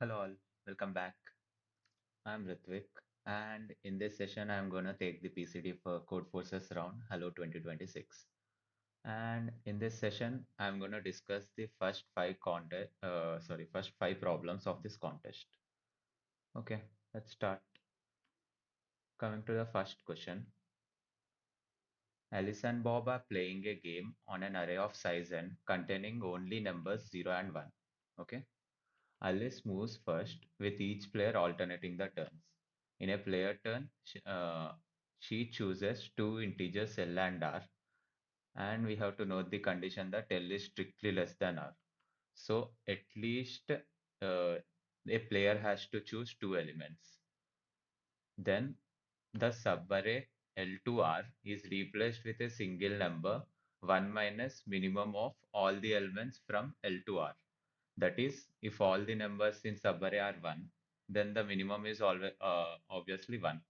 Hello all, welcome back. I'm Ruthvik, and in this session, I'm gonna take the PCD for Codeforces round Hello 2026. And in this session, I'm gonna discuss the first five problems of this contest. Okay, let's start. Coming to the first question, Alice and Bob are playing a game on an array of size n containing only numbers 0 and 1. Okay. Alice moves first, with each player alternating the turns. In a player turn, she chooses two integers L and R, and we have to note the condition that L is strictly less than R. So at least a player has to choose two elements. Then the subarray L2R is replaced with a single number 1 minus minimum of all the elements from L2R. That is, if all the numbers in subarray are 1, then the minimum is always obviously 1.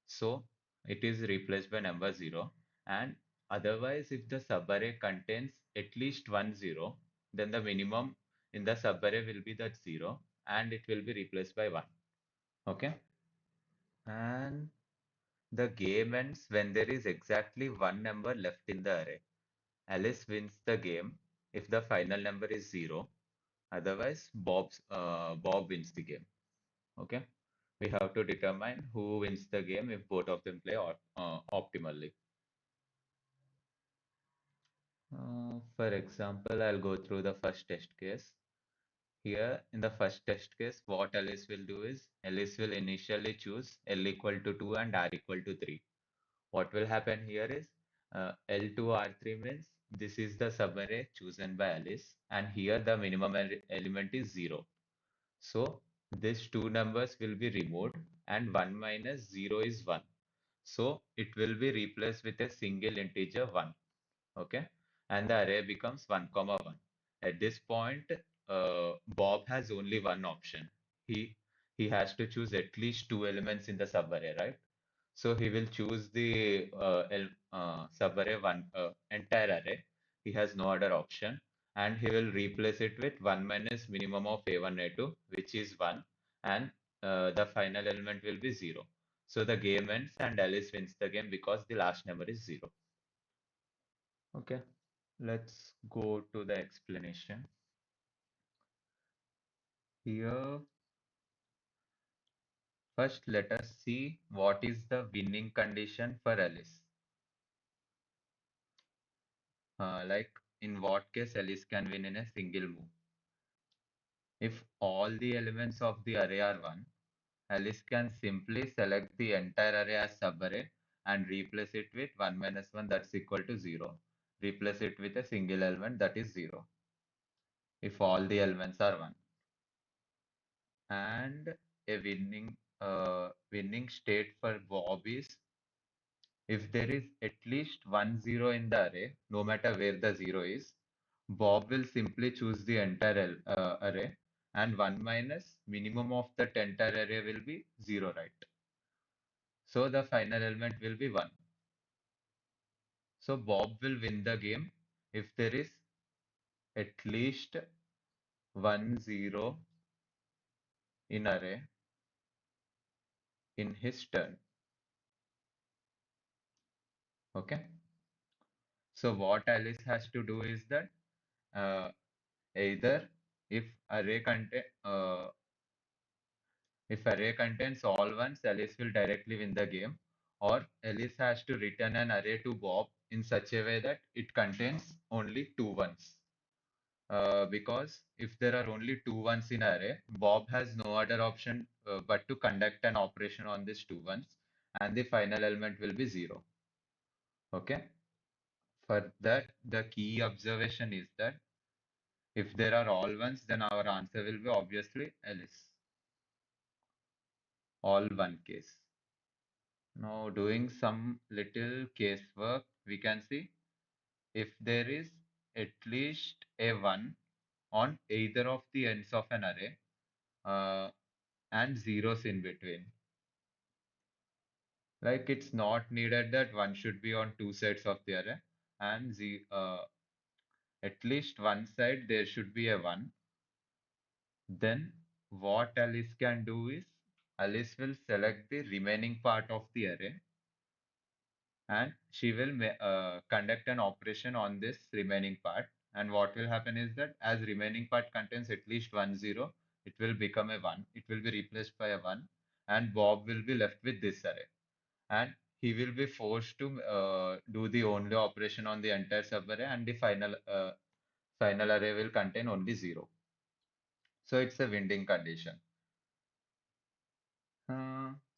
So it is replaced by number 0. And otherwise, if the subarray contains at least one 0, then the minimum in the subarray will be that 0 and it will be replaced by 1. Okay? And the game ends when there is exactly one number left in the array. Alice wins the game if the final number is 0. Otherwise, Bob wins the game. Okay. We have to determine who wins the game if both of them play optimally. For example, I'll go through the first test case. Here, in the first test case, what Alice will do is Alice will initially choose L equal to 2 and R equal to 3. What will happen here is L2 R3 means this is the subarray chosen by Alice, and here the minimum element is 0. So these two numbers will be removed and 1 minus 0 is 1. So it will be replaced with a single integer 1. Okay. And the array becomes 1 comma 1. At this point, Bob has only one option. He he has to choose at least two elements in the subarray, right? So he will choose the subarray one entire array. He has no other option, and he will replace it with 1 minus minimum of a1 a2, which is 1, and the final element will be 0. So the game ends and Alice wins the game because the last number is 0. Okay, let's go to the explanation. Here, first let us see what is the winning condition for Alice. Like in what case Alice can win in a single move. If all the elements of the array are 1, Alice can simply select the entire array as subarray and replace it with 1 minus 1 that's equal to 0. Replace it with a single element that is 0 if all the elements are 1. And a winning state for Bob is if there is at least one 0 in the array, no matter where the 0 is, Bob will simply choose the entire array, and 1 minus minimum of that entire array will be 0, right? So the final element will be 1. So Bob will win the game if there is at least one 0 in array in his turn. Okay. So what Alice has to do is that uh, either if array contains all ones, Alice will directly win the game, or Alice has to return an array to Bob in such a way that it contains only two ones. Because if there are only two ones in array, Bob has no other option but to conduct an operation on these two ones, and the final element will be 0. Okay. For that, the key observation is that if there are all ones, then our answer will be obviously Alice. All one case. Now, doing some little casework, we can see if there is at least a 1 on either of the ends of an array uh, and zeros in between. Like it's not needed that 1 should be on two sides of the array and at least one side there should be a 1. Then what Alice can do is Alice will select the remaining part of the array and she will conduct an operation on this remaining part. And what will happen is that as remaining part contains at least one zero, it will become a one. It will be replaced by a one, and Bob will be left with this array. And he will be forced to do the only operation on the entire subarray, and the final array will contain only zero. So it's a winding condition.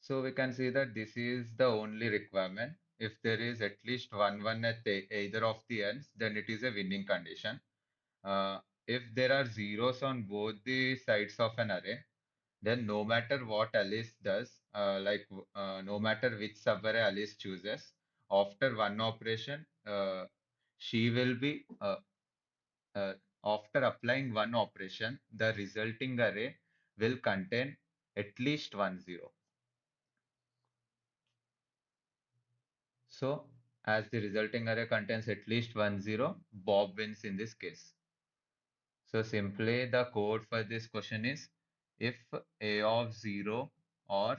So we can see that this is the only requirement. If there is at least one at either of the ends, then it is a winning condition. If there are zeros on both the sides of an array, then no matter what Alice does, no matter which subarray Alice chooses, after one operation, she will be uh, after applying one operation, the resulting array will contain at least one zero. So, as the resulting array contains at least one zero, Bob wins in this case. So, simply the code for this question is if a of 0 or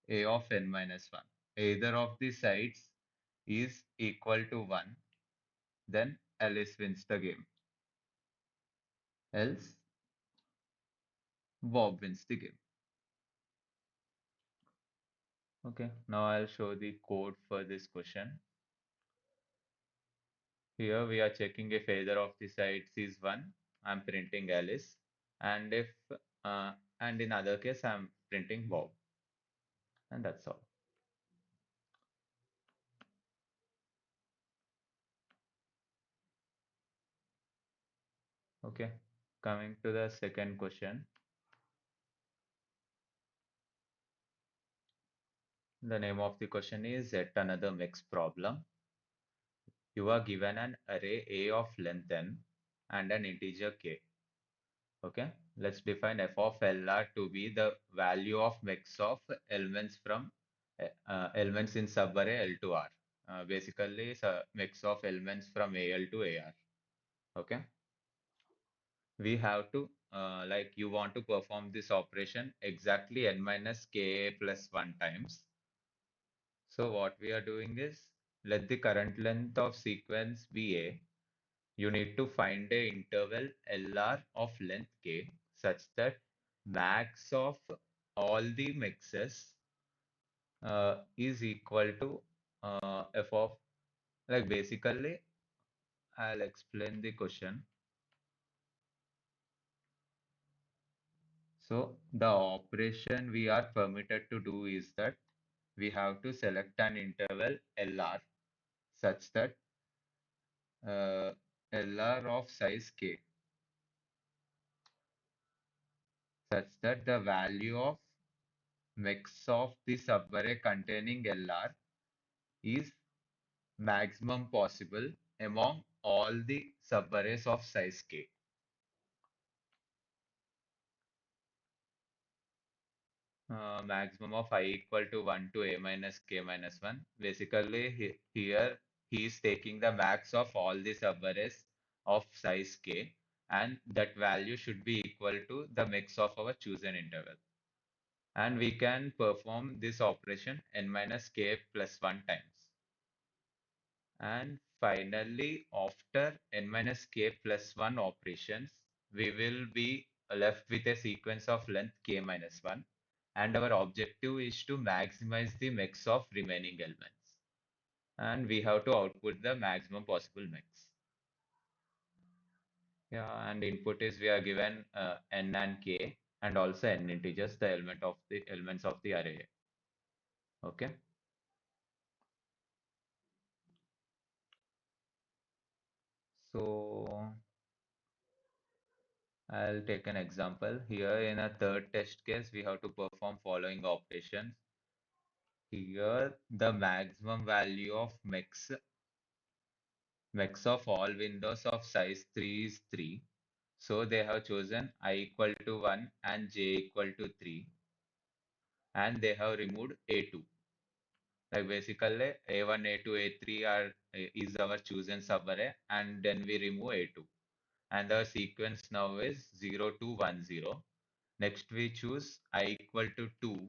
a of n minus 1, either of the sides is equal to 1, then Alice wins the game. Else, Bob wins the game. Okay, now I'll show the code for this question. Here we are checking if either of the sides is 1, I'm printing Alice. And if and in other case, I'm printing Bob. And that's all. Okay, coming to the second question. The name of the question is yet another mixed problem. You are given an array A of length n and an integer k. Okay, let's define f of LR to be the value of mix of elements from elements in subarray L to R. Basically, it's a mix of elements from AL to AR. Okay, we have to like you want to perform this operation exactly n minus ka plus 1 times. So what we are doing is let the current length of sequence be A. You need to find a interval LR of length k such that max of all the mixes is equal to f of like basically I'll explain the question. So the operation we are permitted to do is that we have to select an interval LR such that uh, LR of size k such that the value of mix of the subarray containing LR is maximum possible among all the subarrays of size k. Maximum of I equal to 1 to a minus k minus 1. Basically, here he is taking the max of all the subarrays of size k, and that value should be equal to the mix of our chosen interval. And we can perform this operation n minus k plus 1 times. And finally, after n minus k plus 1 operations, we will be left with a sequence of length k minus 1. And our objective is to maximize the mix of remaining elements. And we have to output the maximum possible mix. Yeah, and input is we are given n and k and also n integers, the elements of the array. Okay. So I'll take an example. Here in a third test case, we have to perform following operations. Here, the maximum value of mix of all windows of size 3 is 3. So they have chosen I equal to 1 and j equal to 3. And they have removed A2. Like basically, A1, A2, A3 is our chosen subarray, and then we remove A2. And the sequence now is 0 to 1, 0. Next, we choose I equal to 2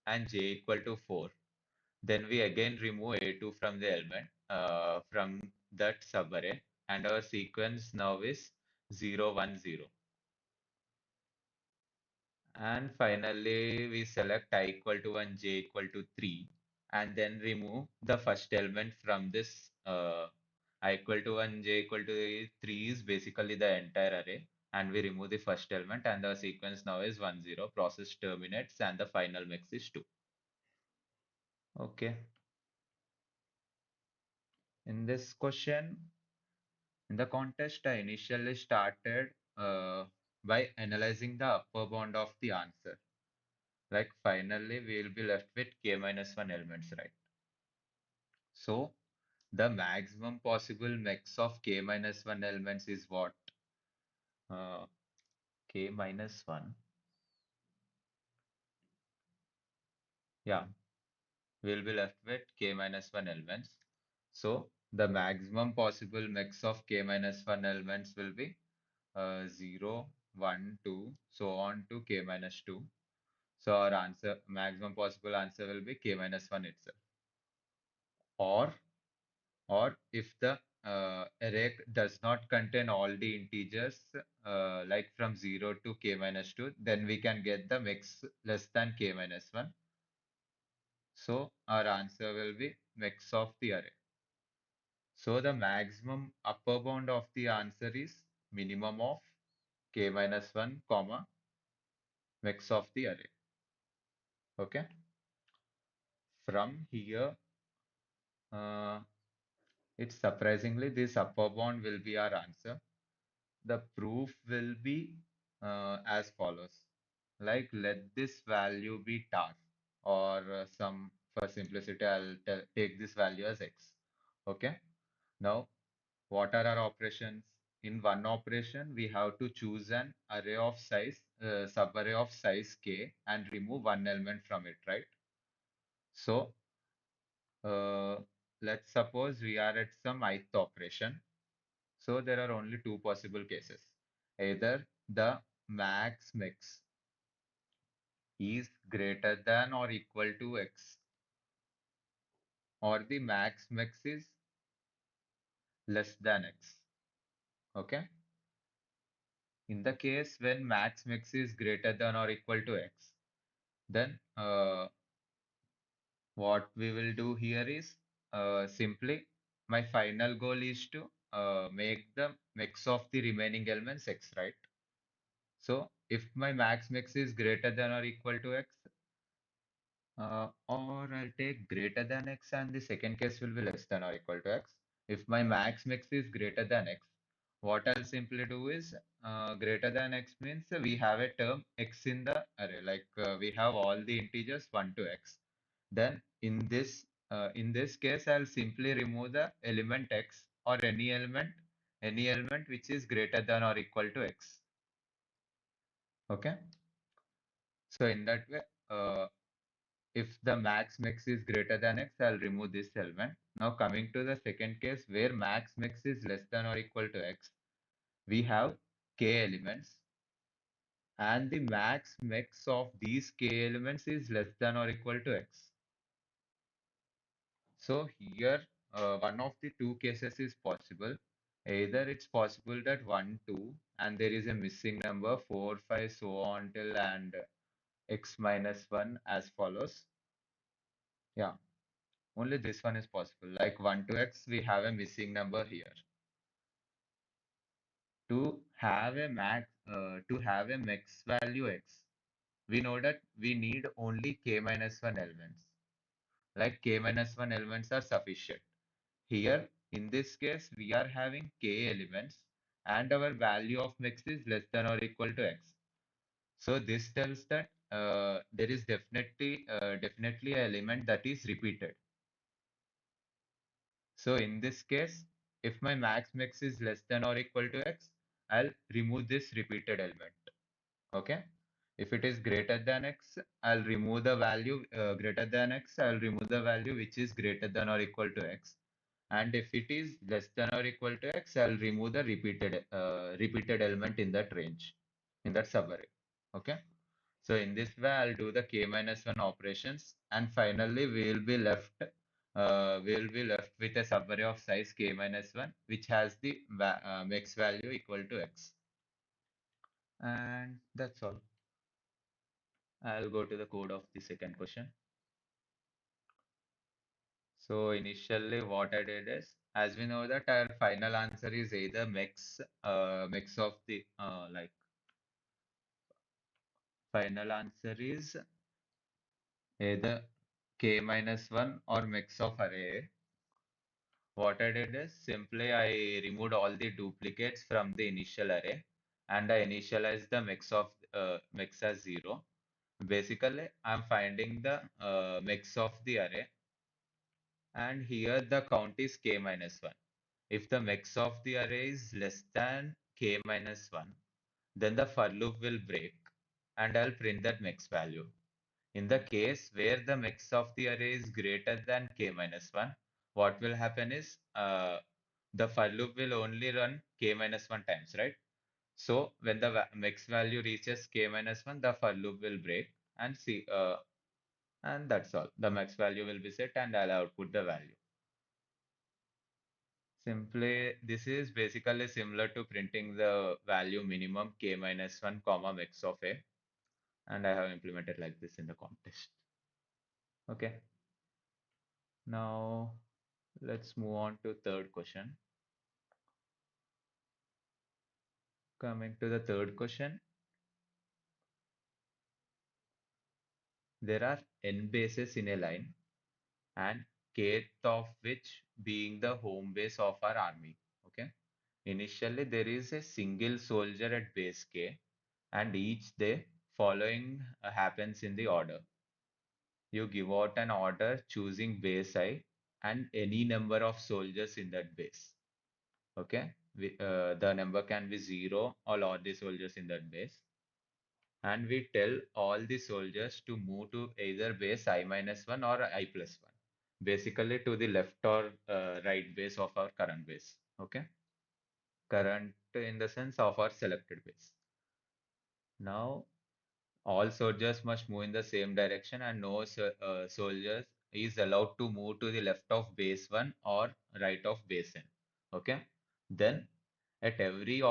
and j equal to 4. Then we again remove A2 from the element from that subarray, and our sequence now is 0, 1, 0. And finally, we select I equal to 1, j equal to 3, and then remove the first element from this I equal to 1, j equal to 3 is basically the entire array, and we remove the first element, and the sequence now is 1, 0. Process terminates, and the final mix is 2. Okay. In this question, in the contest, I initially started by analyzing the upper bound of the answer. Like finally, we will be left with k minus 1 elements, right? So the maximum possible mix of k minus 1 elements is what? Uh, K minus 1. Yeah, we'll be left with k minus 1 elements. So the maximum possible mix of k minus 1 elements will be 0, 1, 2, so on to k minus 2. So our answer, maximum possible answer will be k minus 1 itself. Or, or if the array does not contain all the integers, like from 0 to k minus 2, then we can get the mix less than k minus 1. So our answer will be mix of the array. So the maximum upper bound of the answer is minimum of k minus 1, comma, mix of the array. Okay. From here, uh, it's surprisingly this upper bound will be our answer. The proof will be as follows. Like let this value be tar, or some, for simplicity, I'll take this value as x. Okay. Now, what are our operations? In one operation, we have to choose an array of size, subarray of size k, and remove one element from it, right? So, uh, let's suppose we are at some ith operation. So there are only two possible cases. Either the max mix is greater than or equal to x, or the max mix is less than x. Okay. In the case when max mix is greater than or equal to x, then what we will do here is simply my final goal is to make the mix of the remaining elements x, right? So if my max mix is greater than or equal to x, or I'll take greater than x, and the second case will be less than or equal to x. If my max mix is greater than x, what I'll simply do is greater than x means we have a term x in the array, like we have all the integers 1 to x. Then in this case, I'll simply remove the element x, or any element which is greater than or equal to x. Okay. So in that way, if the max mix is greater than x, I'll remove this element. Now coming to the second case where max mix is less than or equal to x, we have k elements, and the max mix of these k elements is less than or equal to x. So here, one of the two cases is possible. Either it's possible that 1, 2, and there is a missing number 4, 5, so on till and x minus 1 as follows. Yeah. Only this one is possible. Like 1 to x, we have a missing number here. To have a max value x, we know that we need only k minus 1 elements. Like k minus 1 elements are sufficient. Here, in this case, we are having k elements, and our value of mix is less than or equal to x. So this tells that there is definitely an element that is repeated. So in this case, if my max mix is less than or equal to x, I'll remove this repeated element. Okay. If it is greater than x, I'll remove the value greater than x. I'll remove the value which is greater than or equal to x. And if it is less than or equal to x, I'll remove the repeated element in that range, in that subarray. Okay. So in this way, I'll do the k minus 1 operations, and finally we will be left with a subarray of size k minus 1, which has the max value equal to x. And that's all. I'll go to the code of the second question. So initially what I did is, as we know that our final answer is either mix of the final answer is either k minus 1 or mix of array. What I did is simply I removed all the duplicates from the initial array and I initialized the mix as 0. Basically, I'm finding the mix of the array, and here the count is k minus 1. If the mix of the array is less than k minus 1, then the for loop will break and I'll print that mix value. In the case where the mix of the array is greater than k minus 1, what will happen is the for loop will only run k minus 1 times, right? So when the mix value reaches k minus 1, the for loop will break and see, and that's all. The max value will be set and I'll output the value. Simply, this is basically similar to printing the value minimum k minus 1 comma mix of a, and I have implemented like this in the contest. Okay, now let's move on to third question. Coming to the third question, there are n bases in a line and kth of which being the home base of our army. Okay. Initially, there is a single soldier at base K, and each day following happens in the order. You give out an order choosing base I and any number of soldiers in that base. Okay. The number can be 0 or all the soldiers in that base. And we tell all the soldiers to move to either base I minus 1 or I plus 1. Basically to the left or right base of our current base. Okay. Current in the sense of our selected base. Now all soldiers must move in the same direction and no soldiers is allowed to move to the left of base 1 or right of base n. Okay. Then at every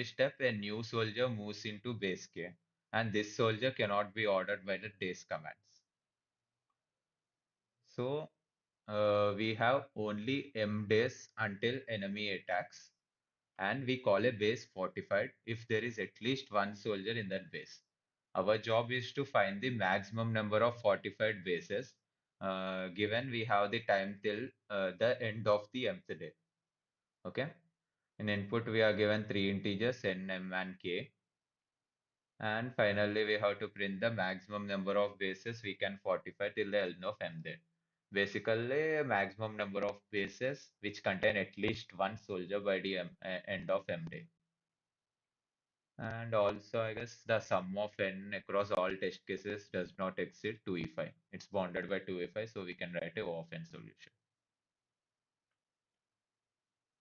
step a new soldier moves into base K, and this soldier cannot be ordered by the days commands. So we have only M days until enemy attacks, and we call a base fortified if there is at least one soldier in that base. Our job is to find the maximum number of fortified bases, given we have the time till the end of the mth day. Okay. In input, we are given three integers n, m, and k. And finally, we have to print the maximum number of bases we can fortify till the end of m day. Basically, maximum number of bases which contain at least one soldier by the end of m day. And also, I guess the sum of n across all test cases does not exceed 2e5. It's bounded by 2e5, so we can write a O of n solution.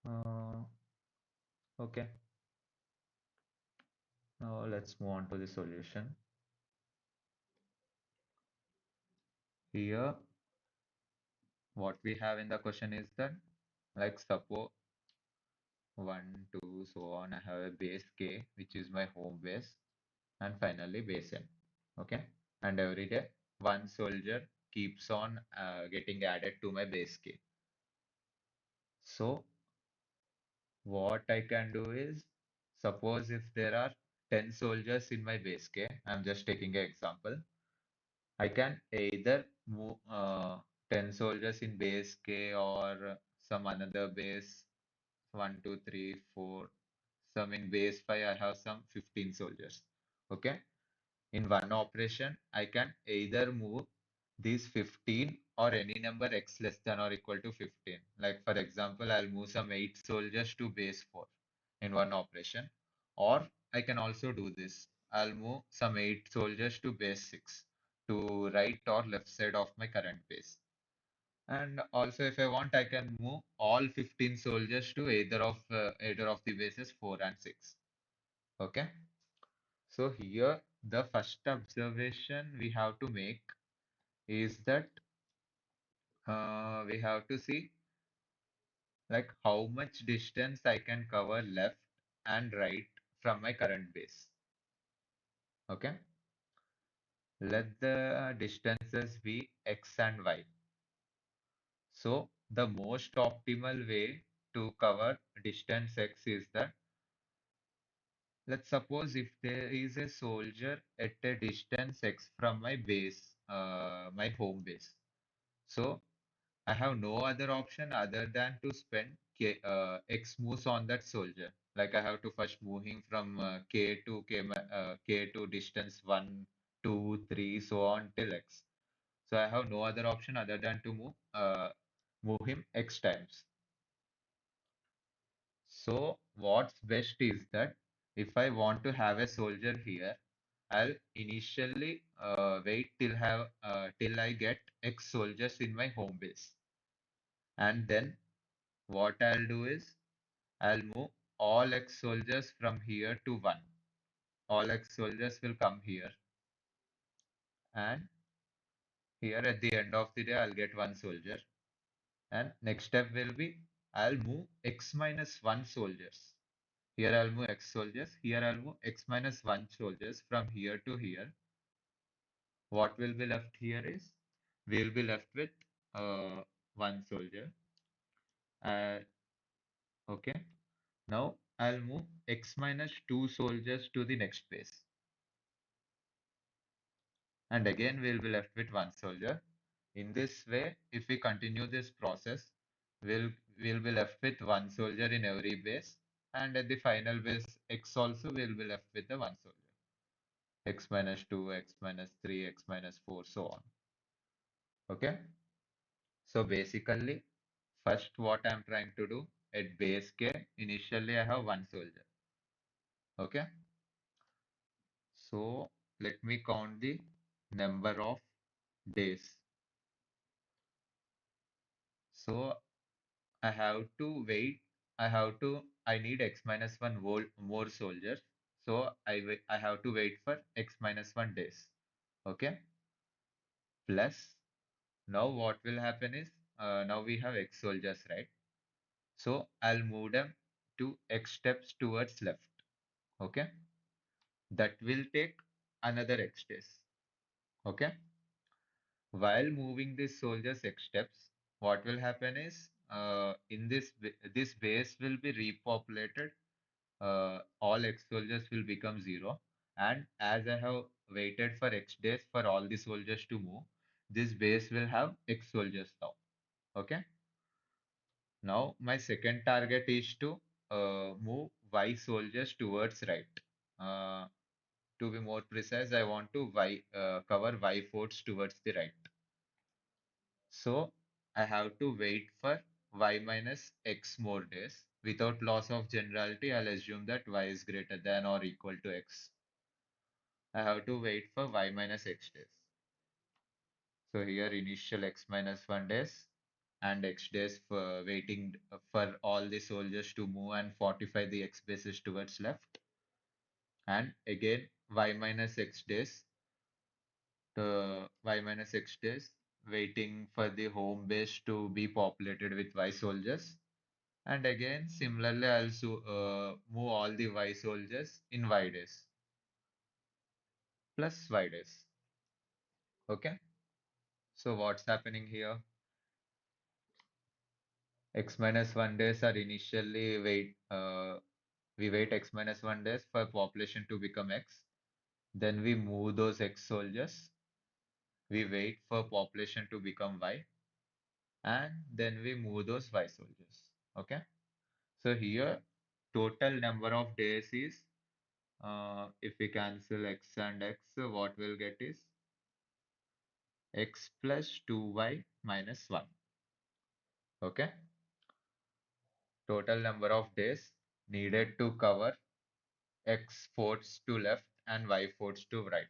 Uh, okay, now let's move on to the solution. Here, what we have in the question is that, like suppose 1, 2, so on, I have a base k, which is my home base, and finally base n. Okay, and every day one soldier keeps on getting added to my base k. So what I can do is, suppose if there are 10 soldiers in my base K, I'm just taking an example. I can either move 10 soldiers in base K or some another base, 1, 2, 3, 4. Some in base 5, I have some 15 soldiers. Okay. In one operation, I can either move these 15 or any number x less than or equal to 15. Like for example, I'll move some 8 soldiers to base 4 in one operation. Or I can also do this. I'll move some 8 soldiers to base 6 to right or left side of my current base. And also if I want, I can move all 15 soldiers to either of the bases 4 and 6. Okay. So here, the first observation we have to make is that we have to see like how much distance I can cover left and right from my current base. Okay, let the distances be x and y. So the most optimal way to cover distance x is that, let's suppose if there is a soldier at a distance x from my base, my home base. So I have no other option other than to spend X moves on that soldier. Like I have to first move him from K to distance 1, 2, 3, so on till X. So I have no other option other than to move him X times. So what's best is that if I want to have a soldier here, I'll initially wait till I get X soldiers in my home base, and then what I'll do is I'll move all X soldiers from here to 1. All X soldiers will come here, and here at the end of the day, I'll get one soldier. And next step will be I'll move X minus 1 soldiers. Here I'll move X soldiers. Here I'll move X minus 1 soldiers from here to here. What will be left here is we'll be left with one soldier. Uh, okay. Now I'll move X minus 2 soldiers to the next base. And again we'll be left with one soldier. In this way, if we continue this process, we'll be left with one soldier in every base, and at the final base X also we'll be left with the one soldier. X minus 2, X minus 3, X minus 4, so on. Okay? So basically, first what I'm trying to do at base K, initially I have one soldier. Okay? So let me count the number of days. So I have to wait. I need X minus one more soldiers. So I have to wait for X minus 1 days. Okay. Plus, now what will happen is, now we have X soldiers, right? So I'll move them to X steps towards left. Okay. That will take another X days. Okay. While moving these soldiers X steps, what will happen is, this base will be repopulated, all X soldiers will become 0. And as I have waited for X days for all the soldiers to move, this base will have X soldiers now. Okay. Now my second target is to move Y soldiers towards right. Uh, to be more precise, I want to cover Y forts towards the right. So I have to wait for Y minus X more days. Without loss of generality, I'll assume that Y is greater than or equal to X. I have to wait for Y minus X days. So here initial X minus 1 days and X days for waiting for all the soldiers to move and fortify the X bases towards left. And again Y minus X days, the Y minus X days waiting for the home base to be populated with Y soldiers. And again, similarly, I'll move all the Y soldiers in Y days plus Y days. Okay. So what's happening here? X minus 1 days are initially we wait X minus 1 days for population to become X. Then we move those X soldiers. We wait for population to become Y. And then we move those Y soldiers. Okay. So here, total number of days is, if we cancel X and X, so what we'll get is X plus 2Y minus 1. Okay. Total number of days needed to cover X forts to left and Y forts to right.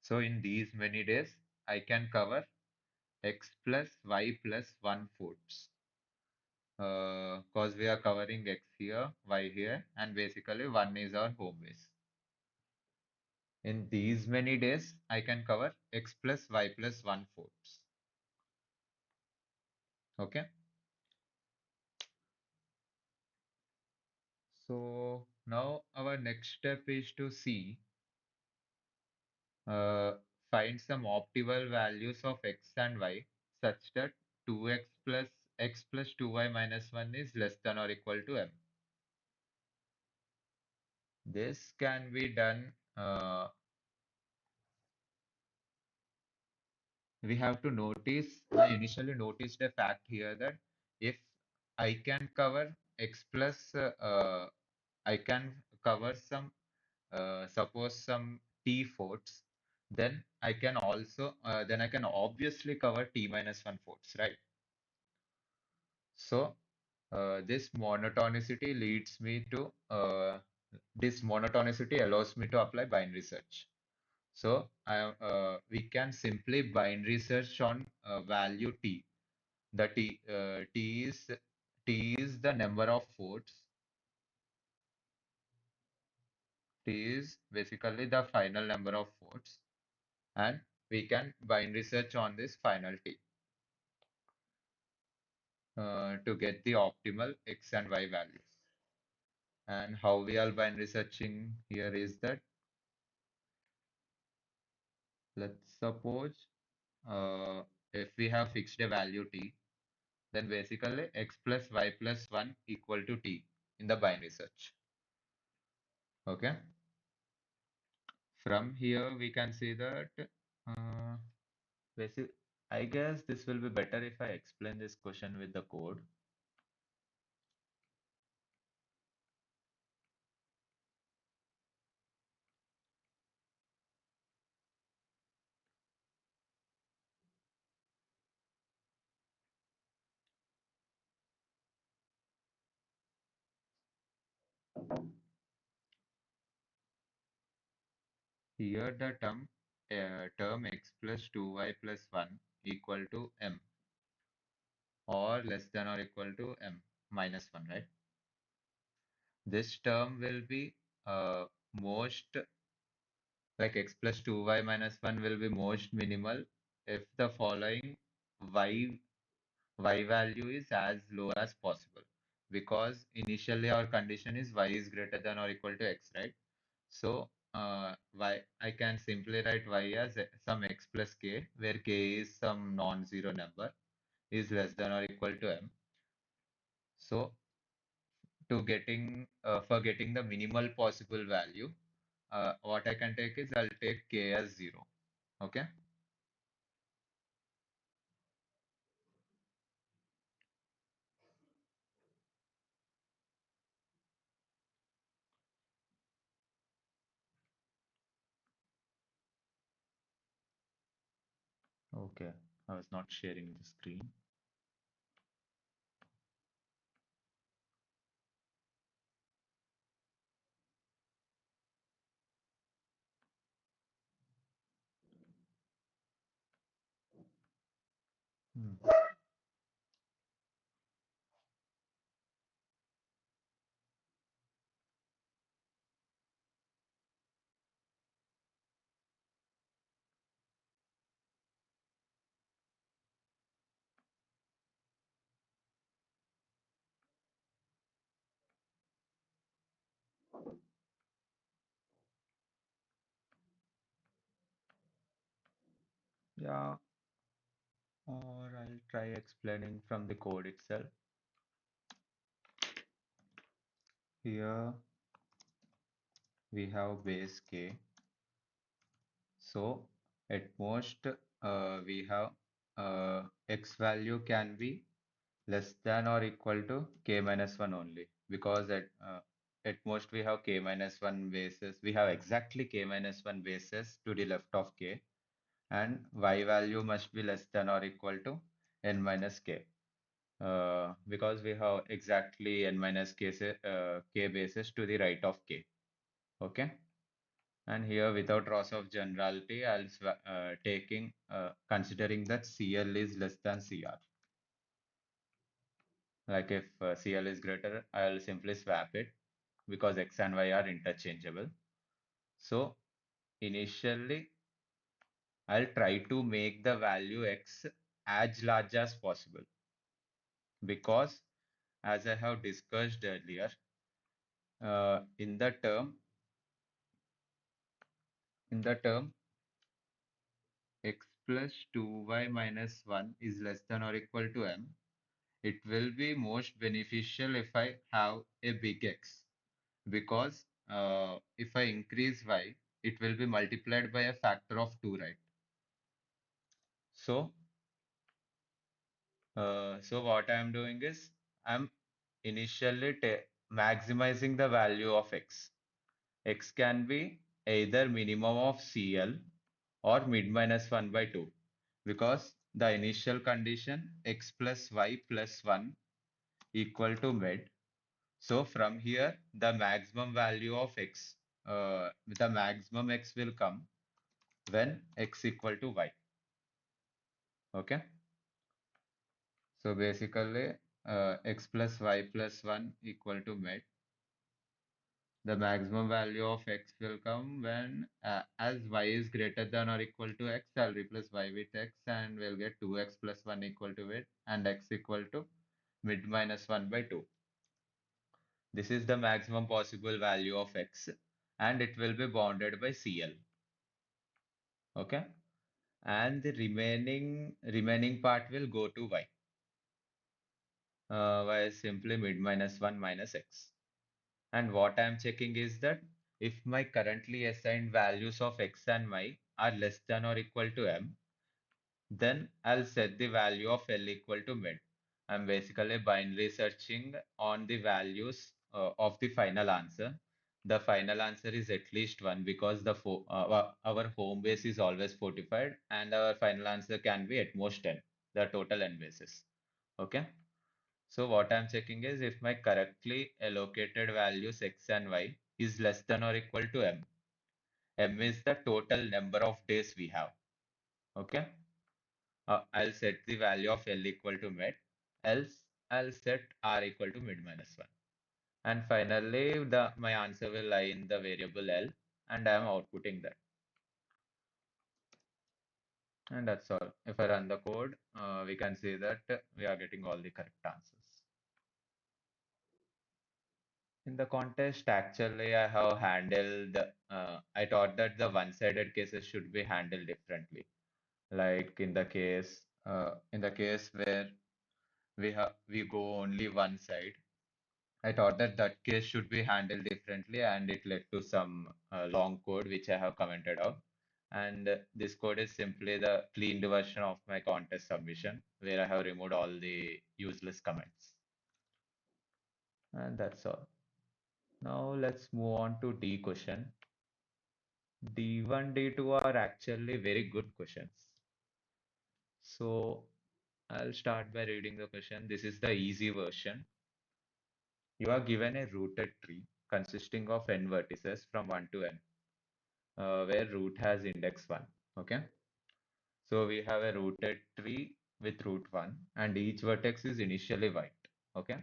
So in these many days, I can cover X plus Y plus 1 forts. Because we are covering x here, y here, and basically 1 is our home base. In these many days, I can cover x plus y plus 1 fourths. Okay. So now our next step is to see, uh, find some optimal values of x and y such that 2x plus 2y minus 1 is less than or equal to m. This can be done. We have to notice, I initially noticed a fact here that if I can cover x plus, I can cover some, suppose some t fourths, then I can obviously cover t minus 1 fourths, right? So, this monotonicity leads me to, this monotonicity allows me to apply binary search. So we can simply binary search on value t. The t is the number of votes. T is basically the final number of votes, and we can binary search on this final t to get the optimal x and y values. And how we are binary searching here is that, let's suppose, uh, if we have fixed a value t, then basically x plus y plus 1 equal to t in the binary search. Okay. From here, we can see that, uh, basic, I guess this will be better if I explain this question with the code. Here, the term x plus 2y plus 1 equal to m, or less than or equal to m minus 1, right? This term will be most, like x plus 2y minus 1 will be most minimal if the following y value is as low as possible, because initially our condition is y is greater than or equal to x, right? So y, I can simply write y as some x plus k, where k is some non-zero number, is less than or equal to m. So for getting the minimal possible value, what I can take is I'll take k as 0. Okay. Okay. I was not sharing the screen. Hmm. Yeah, or I'll try explaining from the code itself. Here we have base k. So at most, we have, x value can be less than or equal to k minus 1 only, because at most we have k minus 1 bases. We have exactly k minus 1 bases to the left of k, and y value must be less than or equal to n minus k. Because we have exactly n minus k bases to the right of k. Okay. And here, without loss of generality, considering that CL is less than CR. Like if CL is greater, I'll simply swap it because X and Y are interchangeable. So initially, I'll try to make the value X as large as possible because as I have discussed earlier, in the term X plus 2y minus 1 is less than or equal to M, it will be most beneficial if I have a big X because if I increase Y, it will be multiplied by a factor of 2, right? So, so what I am doing is I'm initially maximizing the value of X. X can be either minimum of CL or mid minus 1 by 2 because the initial condition X plus Y plus 1 equal to mid. So from here, the maximum value of X, the maximum X will come when X equal to Y. Okay. So basically, X plus Y plus 1 equal to mid. The maximum value of X will come when, as Y is greater than or equal to X, I'll replace Y with X and we'll get 2X plus 1 equal to it and X equal to mid minus 1 by 2. This is the maximum possible value of X and it will be bounded by CL. Okay. And the remaining part will go to Y. Y is simply mid minus 1 minus X. And what I'm checking is that if my currently assigned values of X and Y are less than or equal to M, then I'll set the value of L equal to mid. I'm basically binary searching on the values of the final answer. The final answer is at least 1 because our home base is always fortified and our final answer can be at most 10, the total n bases. Okay. So what I'm checking is if my correctly allocated values X and Y is less than or equal to M. M is the total number of days we have. Okay. I'll set the value of L equal to mid, else I'll set R equal to mid minus 1. And finally, my answer will lie in the variable L, and I am outputting that. And that's all. If I run the code, we can see that we are getting all the correct answers. In the contest, actually, I have handled, I thought that the one-sided cases should be handled differently. Like in the case where we go only one side, I thought that that case should be handled differently, and it led to some long code which I have commented out. And this code is simply the cleaned version of my contest submission, where I have removed all the useless comments. And that's all. Now let's move on to D question. D1, D2 are actually very good questions. So I'll start by reading the question. This is the easy version. You are given a rooted tree consisting of n vertices from 1 to n, where root has index 1. Okay. So we have a rooted tree with root 1, and each vertex is initially white. Okay.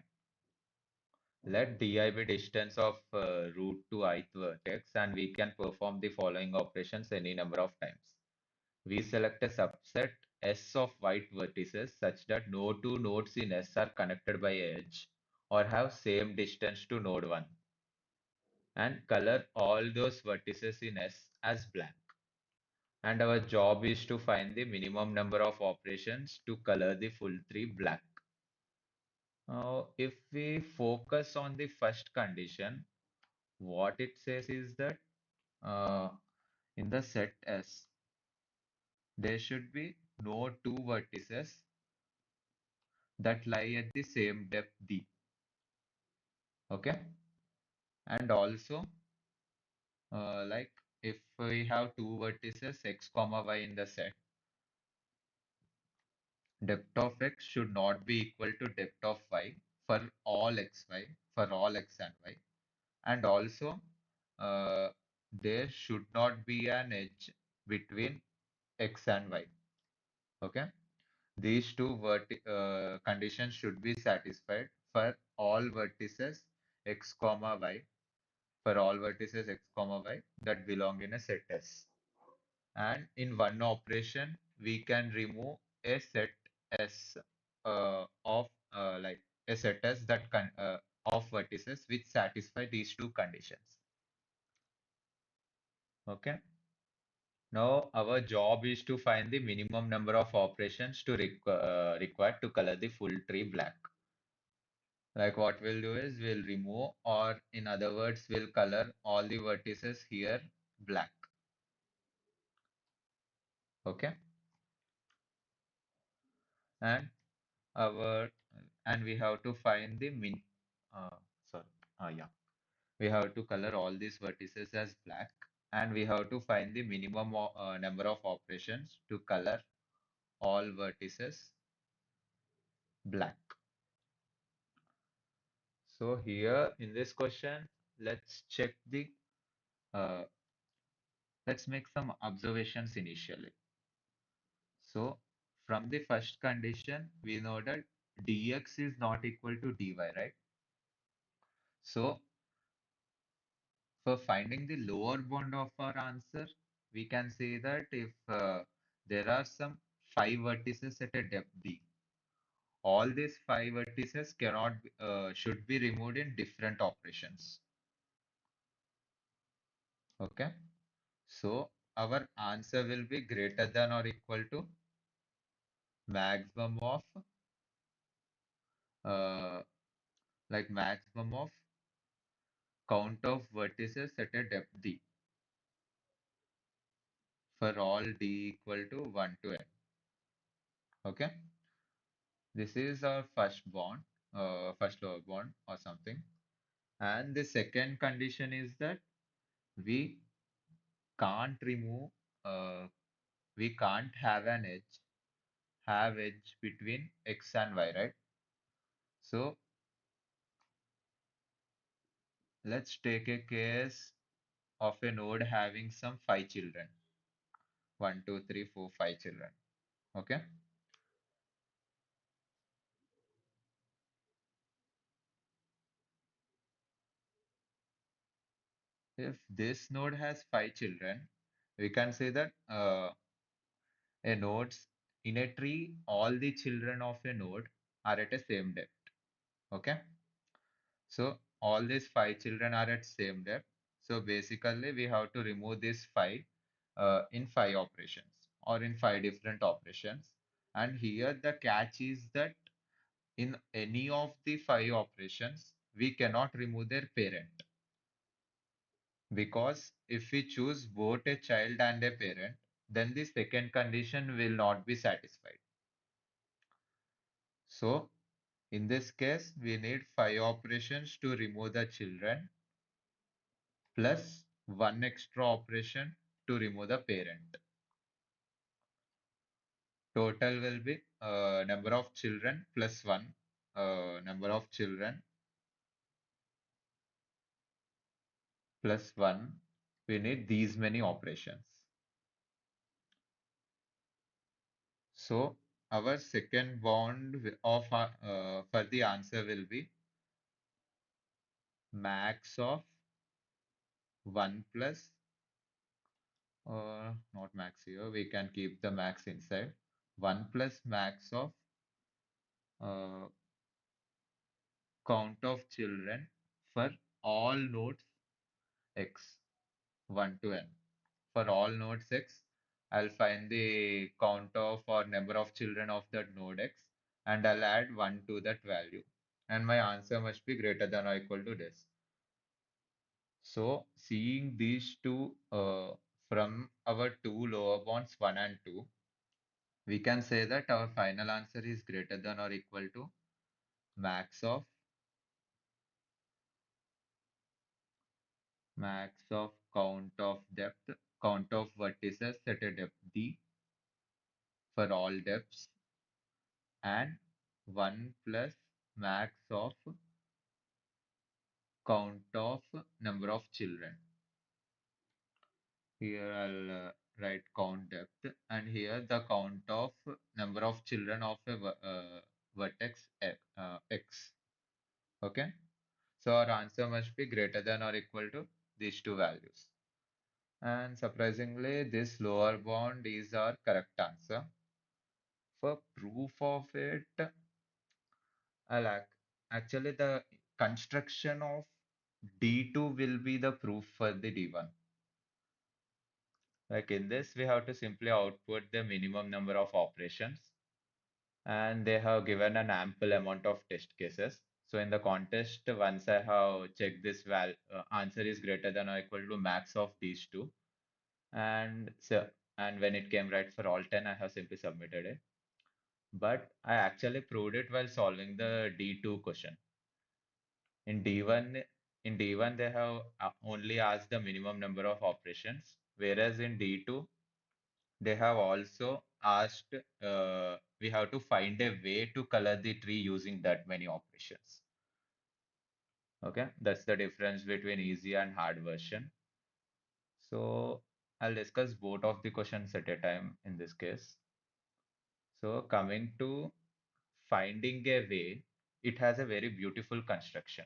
Let di be distance of root to ith vertex, and we can perform the following operations any number of times. We select a subset S of white vertices such that no two nodes in S are connected by edge or have same distance to node 1, and color all those vertices in S as black. And our job is to find the minimum number of operations to color the full tree black. Now, if we focus on the first condition, what it says is that uh, in the set S, there should be no two vertices that lie at the same depth D. Okay. And also, like if we have two vertices x comma y in the set, depth of x should not be equal to depth of y for all xy, for all x and y. And also, uh, there should not be an edge between x and y. Okay. These two conditions should be satisfied for all vertices x comma y, for all vertices x comma y that belong in a set S. And in one operation, we can remove a set S of like a set S of vertices which satisfy these two conditions. Okay. Now our job is to find the minimum number of operations to required to color the full tree black. Like what we'll do is we'll remove, or in other words, we'll color all the vertices here black. Okay. And our and we have to find the uh, sorry yeah, we have to color all these vertices as black, and we have to find the minimum number of operations to color all vertices black. So here in this question, let's check the uh, let's make some observations initially. So from the first condition we know that dx is not equal to dy, right? So for finding the lower bound of our answer, we can say that if there are some five vertices at a depth d, all these five vertices should be removed in different operations. Okay, so our answer will be greater than or equal to maximum of uh, maximum of count of vertices at a depth d for all d equal to 1 to n. Okay. This is our first lower bond or something. And the second condition is that we can't remove, uh, we can't have edge between x and y, right? So let's take a case of a node having some five children. One, two, three, four, five children. Okay. If this node has five children, we can say that a nodes in a tree, all the children of a node are at the same depth. Okay. So all these five children are at same depth. So basically we have to remove these five in five operations or in five different operations. And here the catch is that in any of the five operations, we cannot remove their parent, because if we choose both a child and a parent, then the second condition will not be satisfied. So in this case, we need five operations to remove the children plus one extra operation to remove the parent. Total will be number of children plus one, number of children plus one. We need these many operations. So our second bond for the answer will be max of 1 plus, not max here, we can keep the max inside. 1 plus max of uh, count of children for all nodes x, 1 to n. For all nodes x, I'll find the count of or number of children of that node x, and I'll add 1 to that value. And my answer must be greater than or equal to this. So seeing these two from our two lower bounds 1 and 2, we can say that our final answer is greater than or equal to max of count of vertices at a depth d for all depths, and 1 plus max of count of number of children. Here I'll right, count depth, and here the count of number of children of a vertex X. Okay, so our answer must be greater than or equal to these two values. And surprisingly, this lower bound is our correct answer. For proof of it, actually the construction of D2 will be the proof for the D1. Like in this, we have to simply output the minimum number of operations, and they have given an ample amount of test cases. So in the contest, once I have checked this answer is greater than or equal to max of these two, and when it came right for all 10, I have simply submitted it. But I actually proved it while solving the D2 question. In D1, in D1 they have only asked the minimum number of operations, whereas in D2 they have also asked we have to find a way to color the tree using that many operations. Okay, that's the difference between easy and hard version. So I'll discuss both of the questions at a time in this case. So coming to finding a way, it has a very beautiful construction.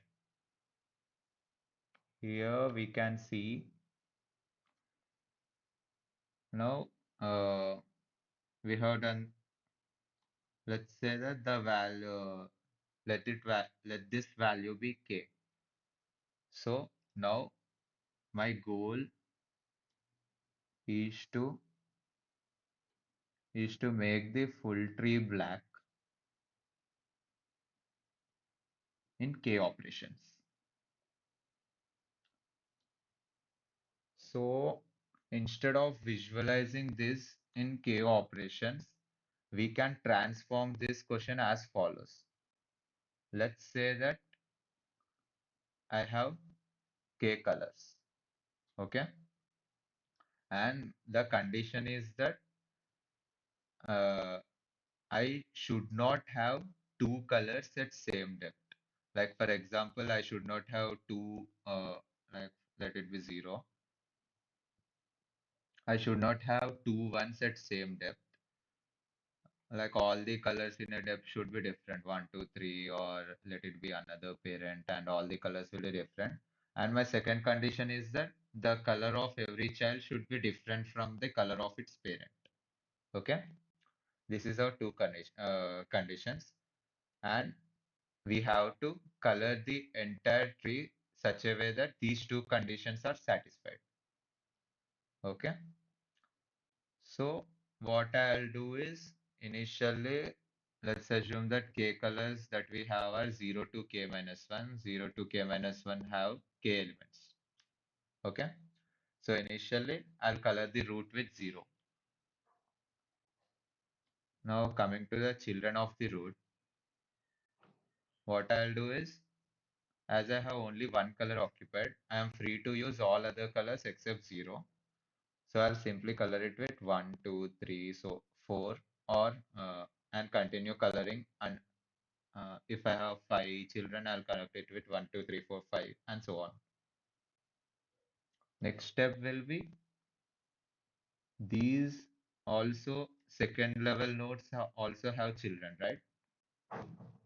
Here we can see now we have done, let's say that the value, let this value be k. So now my goal is to make the full tree black in k operations. So instead of visualizing this in k operations, we can transform this question as follows. Let's say that I have k colors, okay? And the condition is that uh, I should not have two colors at same depth. Like for example, I should not have two, like let it be zero. I should not have two ones at same depth. Like all the colors in a depth should be different, one, two, three, or let it be another parent, and all the colors will be different. And my second condition is that the color of every child should be different from the color of its parent. Okay, this is our two conditions, and we have to color the entire tree such a way that these two conditions are satisfied. Okay, so what I'll do is initially let's assume that k colors that we have are 0 to k minus 1, 0 to k minus 1 have k elements. Okay, so initially I'll color the root with 0. Now coming to the children of the root, what I'll do is as I have only one color occupied, I am free to use all other colors except 0. So I'll simply color it with 1, 2, 3, so 4, or and continue coloring. And if I have 5 children, I'll color it with 1, 2, 3, 4, 5, and so on. Next step will be these also second level nodes also have children, right?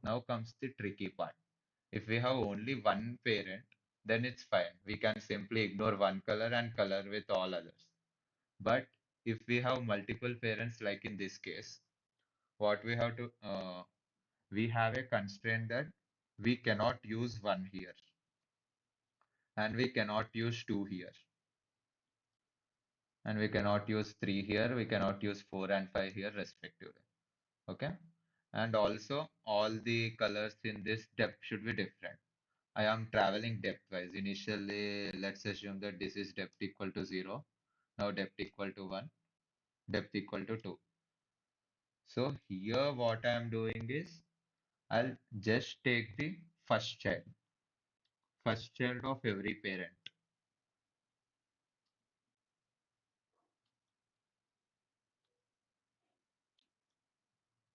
Now comes the tricky part. If we have only one parent, then it's fine. We can simply ignore one color and color with all others. But if we have multiple parents, like in this case, what we have a constraint that we cannot use one here and we cannot use two here and we cannot use three here. We cannot use four and five here respectively. Okay. And also all the colors in this depth should be different. I am traveling depth wise. Initially, let's assume that this is depth equal to 0. Now depth equal to 1, depth equal to 2. So here what I am doing is I'll just take the first child of every parent.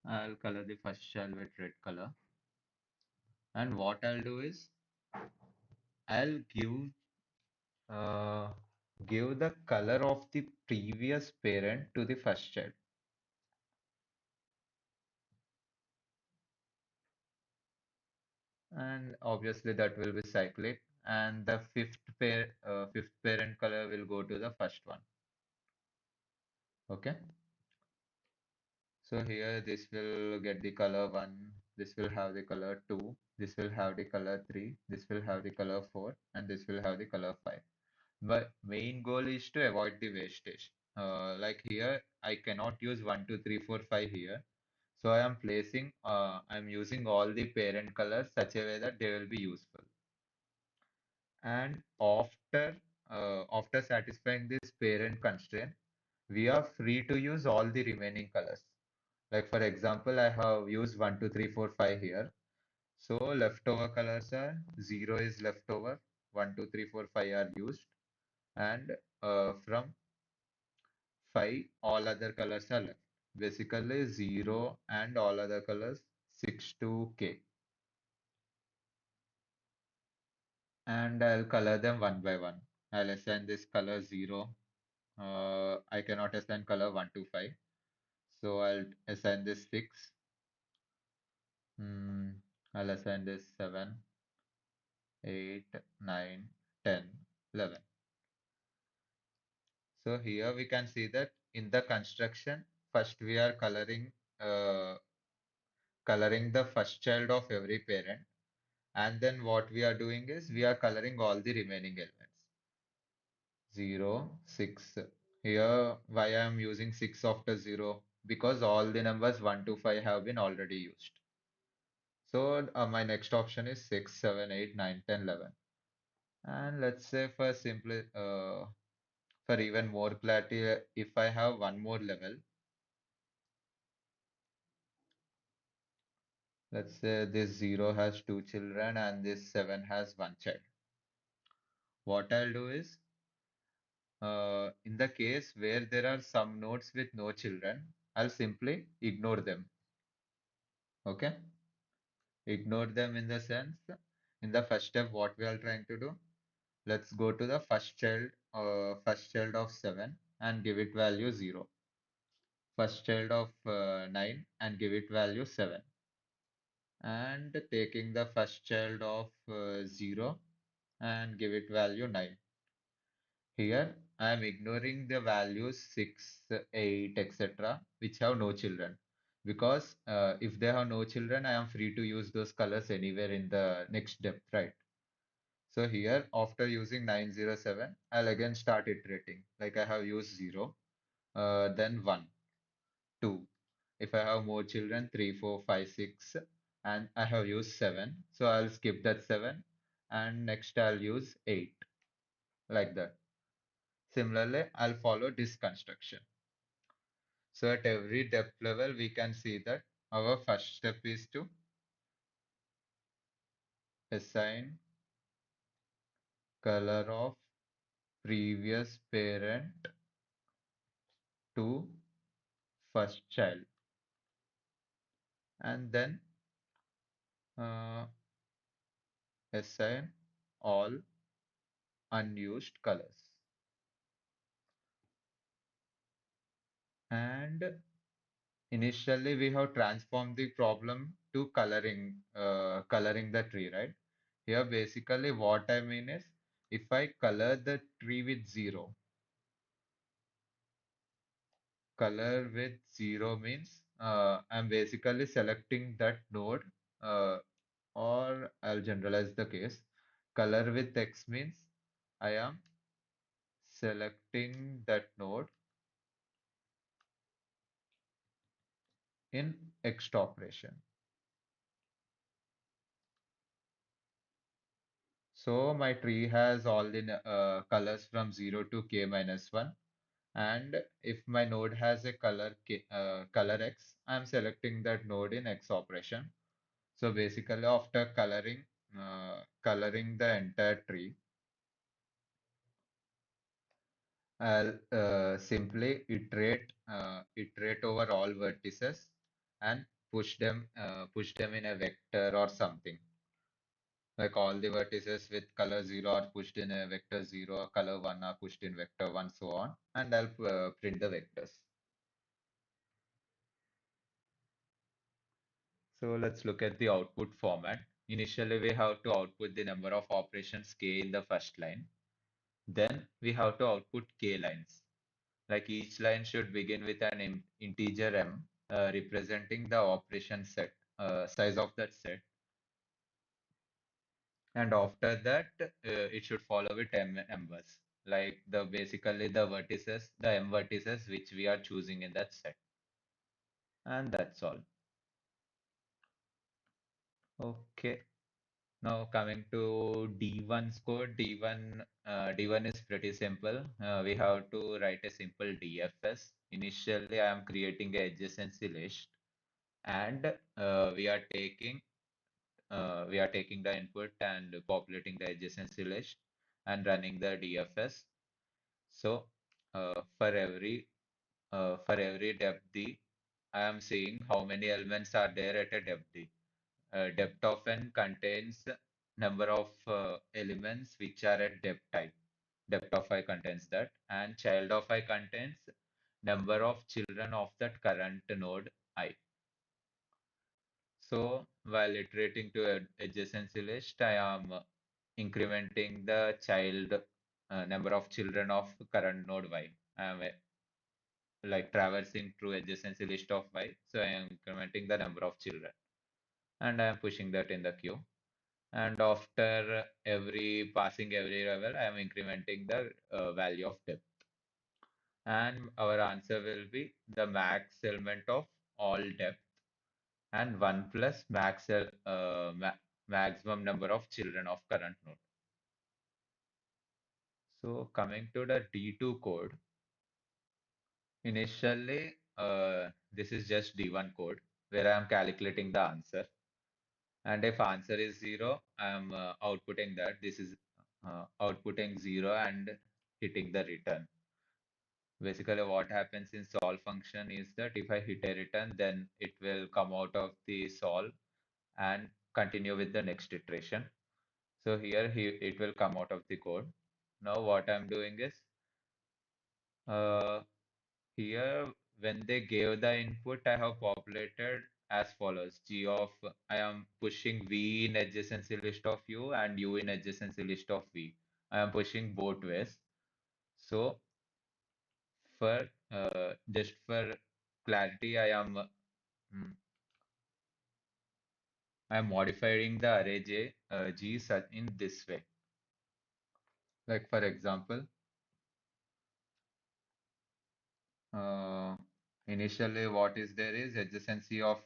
I'll color the first child with red color. And what I'll do is I'll give Give the color of the previous parent to the first child. And obviously that will be cyclic. And the fifth parent color will go to the first one. Okay. So here this will get the color 1, this will have the color 2, this will have the color 3, this will have the color 4, and this will have the color 5. But main goal is to avoid the wastage. Like here, I cannot use 1, 2, 3, 4, 5 here. So I'm using all the parent colors such a way that they will be useful. And after satisfying this parent constraint, we are free to use all the remaining colors. Like for example, I have used 1, 2, 3, 4, 5 here. So leftover colors are 0 is leftover, 1, 2, 3, 4, 5 are used, and from 5 all other colors are left. Basically 0 and all other colors 6 to K. And I'll color them one by one. I'll assign this color 0. I cannot assign color 1 to 5. So I'll assign this 6. Hmm, I'll assign this 7, 8, 9, 10, 11. So here we can see that in the construction, first we are coloring the first child of every parent, and then what we are doing is we are coloring all the remaining elements. 0, 6. Here, why I am using 6 after 0? Because all the numbers 1 to 5 have been already used. So my next option is 6, 7, 8, 9, 10, 11. And let's say for even more clarity, if I have one more level, let's say this 0 has two children and this 7 has one child. What I'll do is, in the case where there are some nodes with no children, I'll simply ignore them. Okay? Ignore them in the sense, in the first step, what we are trying to do, let's go to the first child of 7 and give it value 0. First child of 9 and give it value 7. And taking the first child of 0 and give it value 9. Here, I am ignoring the values 6, 8, etc., which have no children. Because if they have no children, I am free to use those colors anywhere in the next depth, right? So here, after using 907, I'll again start iterating. Like I have used 0, then 1, 2. If I have more children, 3, 4, 5, 6, and I have used 7. So I'll skip that 7, and next I'll use 8, like that. Similarly, I'll follow this construction. So at every depth level, we can see that our first step is to assign color of previous parent to first child, and then uh, assign all unused colors. And initially, we have transformed the problem to coloring the tree, right? Here, basically, what I mean is, if I color the tree with 0, color with 0 means I'm basically selecting that node, uh, or I'll generalize the case. Color with X means I am selecting that node in Next operation. So my tree has all the colors from 0 to k minus 1. And if my node has a color X, I'm selecting that node in X operation. So basically, after coloring the entire tree, I'll simply iterate over all vertices and push them in a vector or something. Like all the vertices with color 0 are pushed in a vector 0, color 1 are pushed in vector 1, so on. And I'll print the vectors. So let's look at the output format. Initially, we have to output the number of operations k in the first line. Then we have to output k lines. Like each line should begin with an integer m representing the operation set, size of that set. And after that, it should follow with m numbers, like the basically the vertices, the m vertices which we are choosing in that set. And that's all. Okay. Now coming to D1's code, D1 is pretty simple. We have to write a simple DFS. Initially, I am creating a adjacency list, and we are taking the input and populating the adjacency list and running the DFS. So for every depth D, I am seeing how many elements are there at a depth D. Depth of n contains number of elements which are at depth I. Depth of I contains that, and child of I contains number of children of that current node I. So while iterating to adjacency list, I am incrementing the child number of children of current node Y. I am like traversing through adjacency list of Y, so I am incrementing the number of children, and I am pushing that in the queue. And after every passing every level, I am incrementing the value of depth. And our answer will be the max element of all depth and 1 plus maximum number of children of current node. So coming to the D2 code, initially this is just D1 code where I am calculating the answer. And if answer is 0, I am outputting that. This is outputting 0 and hitting the return. Basically, what happens in solve function is that if I hit a return, then it will come out of the solve and continue with the next iteration. So here it will come out of the code. Now what I'm doing is uh, here when they gave the input, I have populated as follows. G of I am pushing V in adjacency list of U and U in adjacency list of V. I am pushing both ways. So for just for clarity, mm, I am modifying the array G in this way. Like for example, uh, initially what is there is adjacency of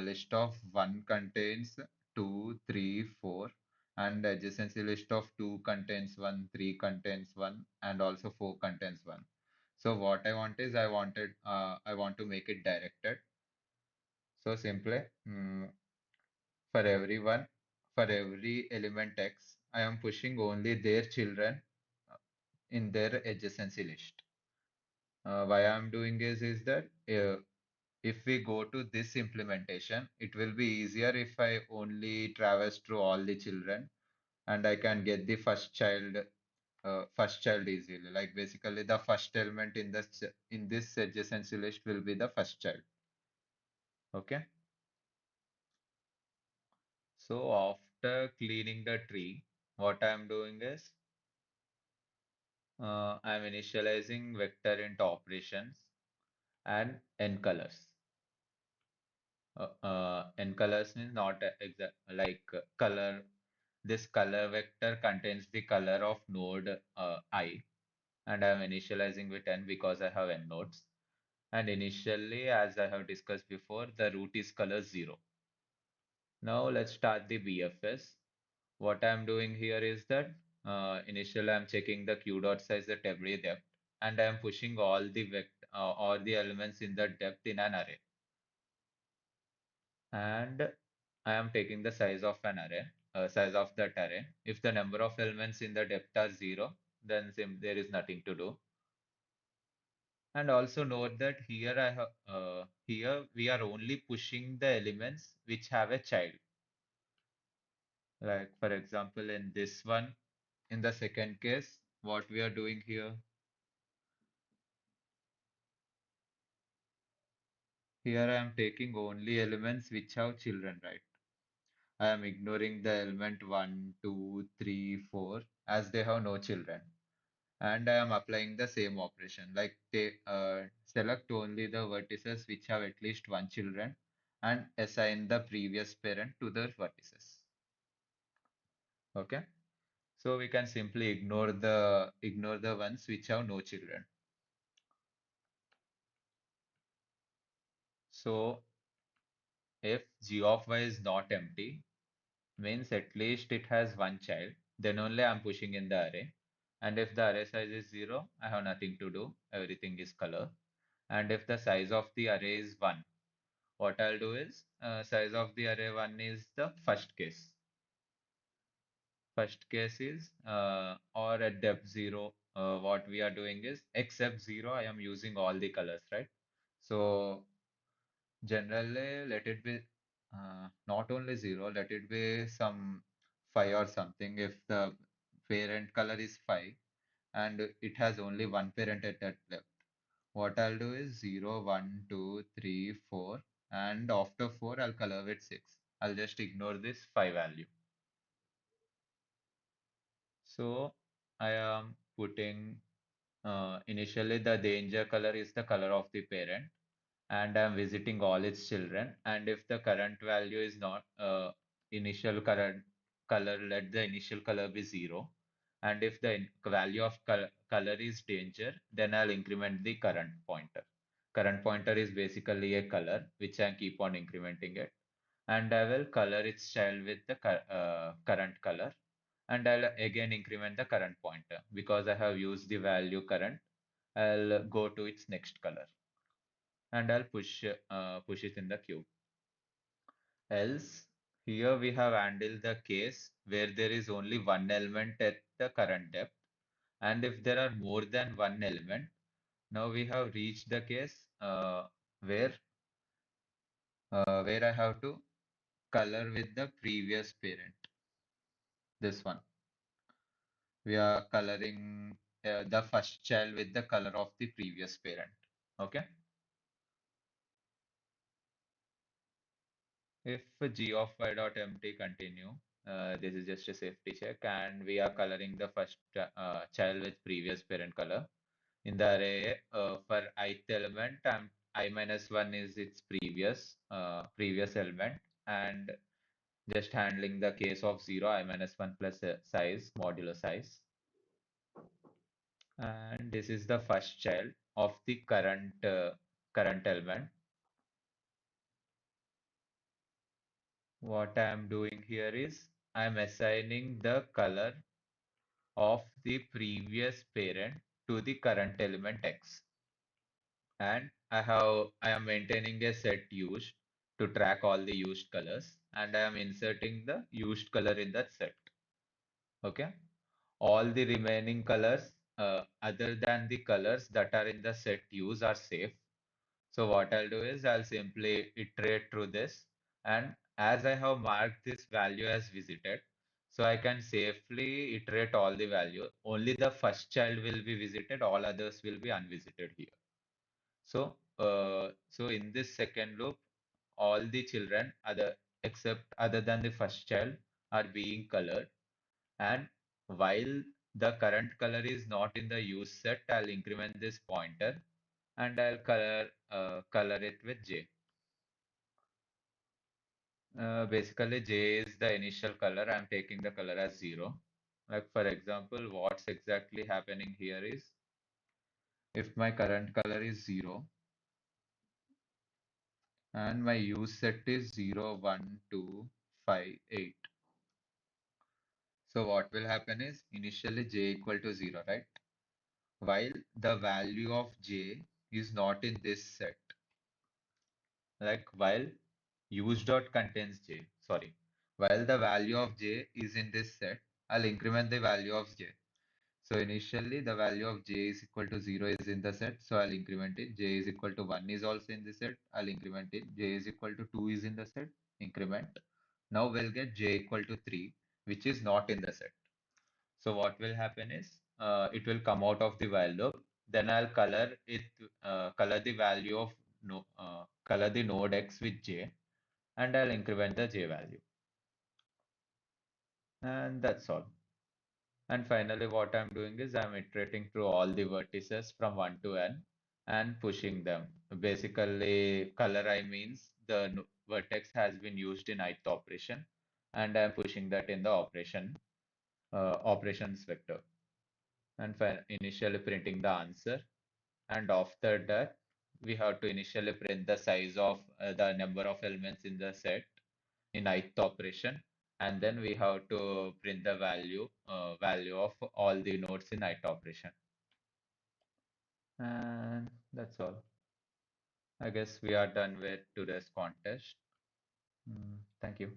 list of 1 contains 2, 3, 4, and adjacency list of 2 contains 1, 3 contains 1, and also 4 contains 1. So what I want is I want to make it directed. So simply for everyone, for every element X, I am pushing only their children in their adjacency list. Why I'm doing is that if we go to this implementation, it will be easier if I only traverse through all the children and I can get the first child easily. Like basically the first element in this adjacency list will be the first child. Okay. So after cleaning the tree, what I'm doing is I'm initializing vector into operations and n colors. N colors means not exact like color. This color vector contains the color of node I, and I'm initializing with n because I have n nodes. And initially, as I have discussed before, the root is color 0. Now let's start the BFS. What I'm doing here is that initially I'm checking the q dot size at every depth, and I'm pushing all the elements in the depth in an array. And I am taking the size of an array, size of that array. If the number of elements in the depth are 0, then there is nothing to do. And also note that here we are only pushing the elements which have a child. Like for example, in this one, in the second case, what we are doing here I am taking only elements which have children, right? I am ignoring the element 1, 2, 3, 4 as they have no children. And I am applying the same operation. Like they select only the vertices which have at least one children and assign the previous parent to the vertices. Okay. So we can simply ignore the ones which have no children. So if g of y is not empty, means at least it has one child, then only I'm pushing in the array. And if the array size is 0, I have nothing to do. Everything is color. And if the size of the array is 1, what I'll do is size of the array 1 is the first case. First case is or at depth 0, what we are doing is except 0, I am using all the colors, right? So generally, let it be not only 0, let it be some 5 or something. If the parent color is 5 and it has only one parent at that left, what I'll do is 0, 1, 2, 3, 4, and after 4, I'll color with 6. I'll just ignore this 5 value. So I am putting initially the danger color is the color of the parent, and I'm visiting all its children. And if the current value is not initial current color, let the initial color be 0. And if the value of color is danger, then I'll increment the current pointer. Current pointer is basically a color which I keep on incrementing it. And I will color its child with the current color. And I'll again increment the current pointer because I have used the value current. I'll go to its next color and I'll push it in the queue. Else, here we have handled the case where there is only one element at the current depth, and if there are more than one element, now we have reached the case where where I have to color with the previous parent. This one, we are coloring the first child with the color of the previous parent. Okay. If g of y dot empty continue, this is just a safety check, and we are coloring the first child with previous parent color. In the array, for ith element, I minus 1 is its previous element, and just handling the case of 0, I minus 1 plus size, modulo size. And this is the first child of the current element. What I am doing here is I am assigning the color of the previous parent to the current element X. And I am maintaining a set used to track all the used colors, and I am inserting the used color in that set. Okay. All the remaining colors other than the colors that are in the set use are safe. So what I'll do is I'll simply iterate through this, and as I have marked this value as visited, so I can safely iterate all the value. Only the first child will be visited, all others will be unvisited here. So in this second loop, all the children other than the first child are being colored, and while the current color is not in the use set, I'll increment this pointer and I'll color it with J. Basically, J is the initial color. I'm taking the color as 0. Like for example, what's exactly happening here is if my current color is 0 and my use set is 0, 1, 2, 5, 8. So what will happen is initially J equal to 0, right? While the value of J is not in this set. Like while use dot contains j, sorry, while the value of j is in this set, I'll increment the value of j. So initially the value of j is equal to 0 is in the set, so I'll increment it. J is equal to 1 is also in the set, I'll increment it. J is equal to 2 is in the set, increment. Now we'll get j equal to 3. which is not in the set. So what will happen is it will come out of the while loop. Then I'll color it, color the value of no, color the node x with j, and I'll increment the j value, and that's all. And finally, what I'm doing is I'm iterating through all the vertices from 1 to n and pushing them. Basically, color I means the vertex has been used in ith operation, and I'm pushing that in the operations vector. And initially printing the answer. And after that, we have to initially print the size of the number of elements in the set in ith operation, and then we have to print the value of all the nodes in ith operation. And that's all. I guess we are done with today's contest. Thank you.